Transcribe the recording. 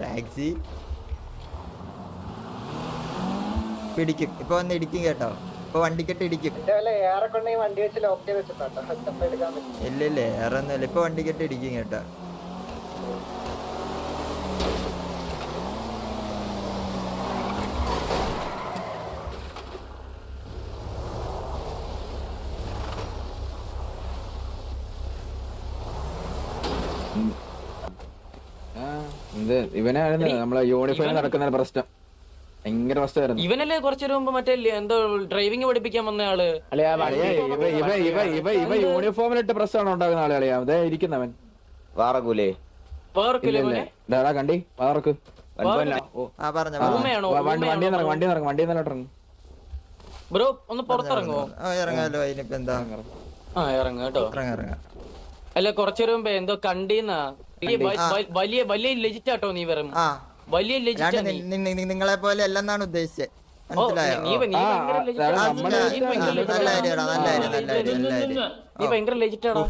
Taxi പിടിക്കും. ഇപ്പൊ വന്ന് ഇടിക്കും കേട്ടോ. ഇപ്പൊ വണ്ടിക്കെട്ട് ഇടിക്കും. ഇല്ല ഇല്ല ഏറെ ഒന്നുമില്ല. ഇപ്പൊ വണ്ടിക്കെട്ട് ഇടിക്കും കേട്ടോ. ഇവനായിരുന്നു നമ്മളെ യൂണിഫോം നടക്കുന്ന പ്രശ്നം. ഭയങ്കര പ്രശ്നമായിരുന്നു. ഇവനല്ലേ കുറച്ചു മുമ്പ് മറ്റേ എന്തോ ഡ്രൈവിംഗ് പഠിപ്പിക്കാൻ വന്ന ആള്. ഇവ യൂണിഫോമിലിട്ട് പ്രശ്നമാണ് ഉണ്ടാകുന്ന ആളെ അളിയാ. അതേ ഇരിക്കുന്നവൻ വാറക്കൂലേ കണ്ടി വാറക്ക്. വണ്ടി ഇറങ്ങും ബ്രോ. ഒന്ന് പുറത്തിറങ്ങോ? ഇറങ്ങാലോ. അതിനിപ്പോ എന്താ? ഇറങ്ങ കേട്ടോ. ഇറങ്ങാം. അല്ല കുറച്ചു മുമ്പ് എന്തോ കണ്ടീന്നാ. വലിയ വലിയ ലെജിറ്റ് ആട്ടോ നീ വെറും വലിയ ലെജിറ്റ്. നിങ്ങളെ പോലെ അല്ലെന്നാണ് ഉദ്ദേശിച്ചത്. മനസ്സിലായോ? നീ ഭയങ്കര ലെജിറ്റ് ആടാ.